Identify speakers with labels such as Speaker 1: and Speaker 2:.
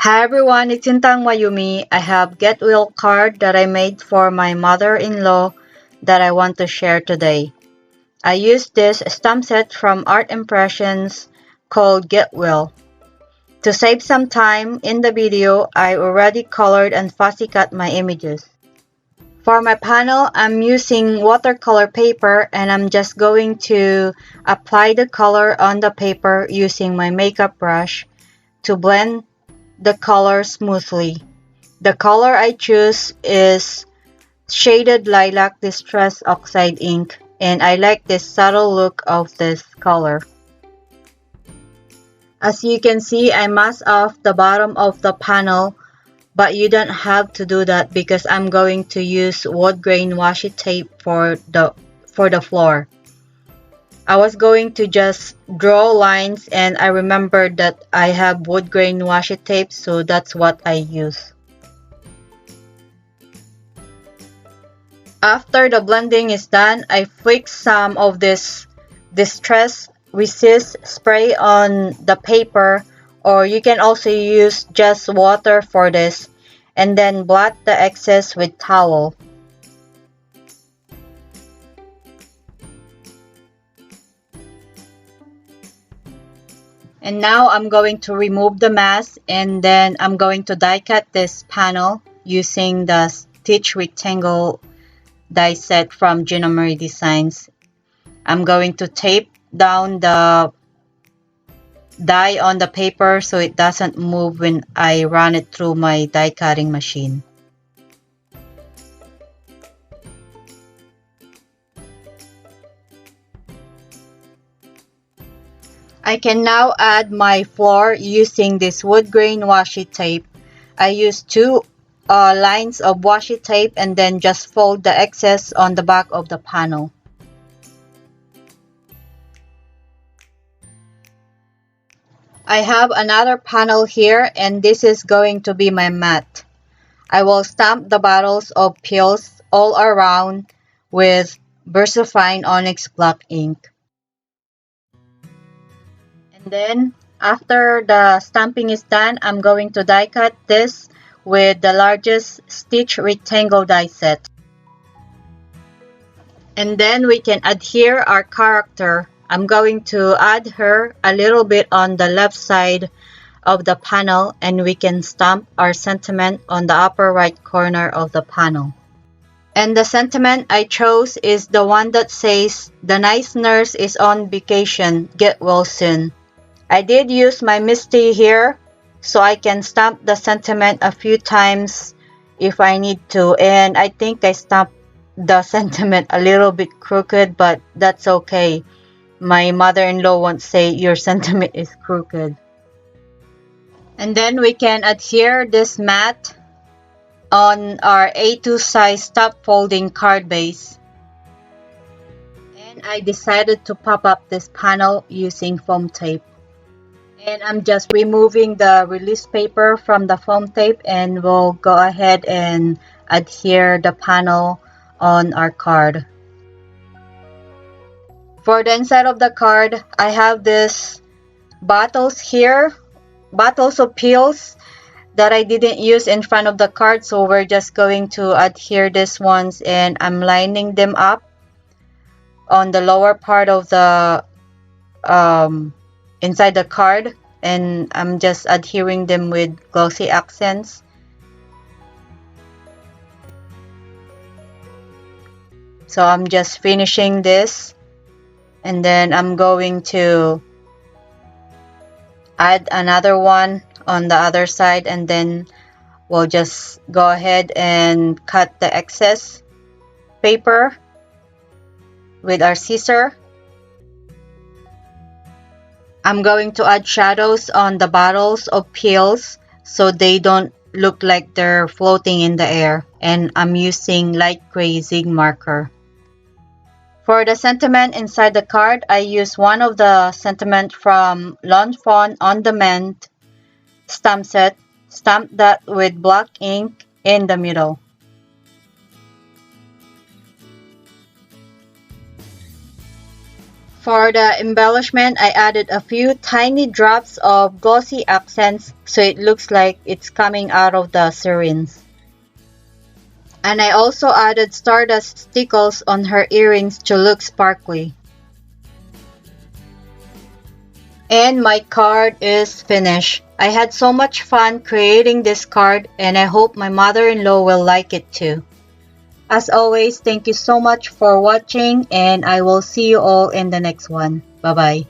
Speaker 1: Hi everyone, it's Sintang Mayumi. I have Get Well card that I made for my mother-in-law that I want to share today. I used this stamp set from Art Impressions called Get Well. To save some time in the video, I already colored and fussy cut my images. For my panel, I'm using watercolor paper and I'm just going to apply the color on the paper using my makeup brush to blend the color smoothly. The color I choose is Shaded Lilac Distress Oxide ink, and I like this subtle look of this color. As you can see, I masked off the bottom of the panel, but you don't have to do that because I'm going to use Woodgrain Washi Tape for the floor. I was going to just draw lines and I remembered that I have Woodgrain Washi Tape, so that's what I use. After the blending is done, I flick some of this Distress Resist spray on the paper, or you can also use just water for this, and then blot the excess with towel. And now I'm going to remove the mask, and then I'm going to die cut this panel using the Stitch Rectangle die set from Gina Marie Designs. I'm going to tape down the die on the paper so it doesn't move when I run it through my die cutting machine. I can now add my floor using this Woodgrain Washi Tape. I use two lines of washi tape and then just fold the excess on the back of the panel. I have another panel here and this is going to be my mat. I will stamp the bottles of pills all around with Versafine Onyx black ink. And then after the stamping is done, I'm going to die cut this with the largest Stitch Rectangle die set. And then we can adhere our character. I'm going to add her a little bit on the left side of the panel and we can stamp our sentiment on the upper right corner of the panel. And the sentiment I chose is the one that says, "The nice nurse is on vacation, get well soon." I did use my Misti here so I can stamp the sentiment a few times if I need to, and I think I stamped the sentiment a little bit crooked, but that's okay. My mother-in-law won't say your sentiment is crooked. And then we can adhere this mat on our A2 size top folding card base. And I decided to pop up this panel using foam tape. And I'm just removing the release paper from the foam tape and we'll go ahead and adhere the panel on our card. For the inside of the card, I have this bottles here, bottles of pills that I didn't use in front of the card, so we're just going to adhere these ones and I'm lining them up on the lower part of the inside the card, and I'm just adhering them with Glossy Accents. So I'm just finishing this and then I'm going to add another one on the other side and then we'll just go ahead and cut the excess paper with our scissor. I'm going to add shadows on the bottles of pills so they don't look like they're floating in the air, and I'm using light gray zig marker. For the sentiment inside the card, I use one of the sentiment from Fawn On Demand stamp set, stamp that with black ink in the middle. For the embellishment, I added a few tiny drops of Glossy Accents so it looks like it's coming out of the syringe. And I also added Stardust Stickles on her earrings to look sparkly. And my card is finished. I had so much fun creating this card and I hope my mother-in-law will like it too. As always, thank you so much for watching and I will see you all in the next one. Bye bye.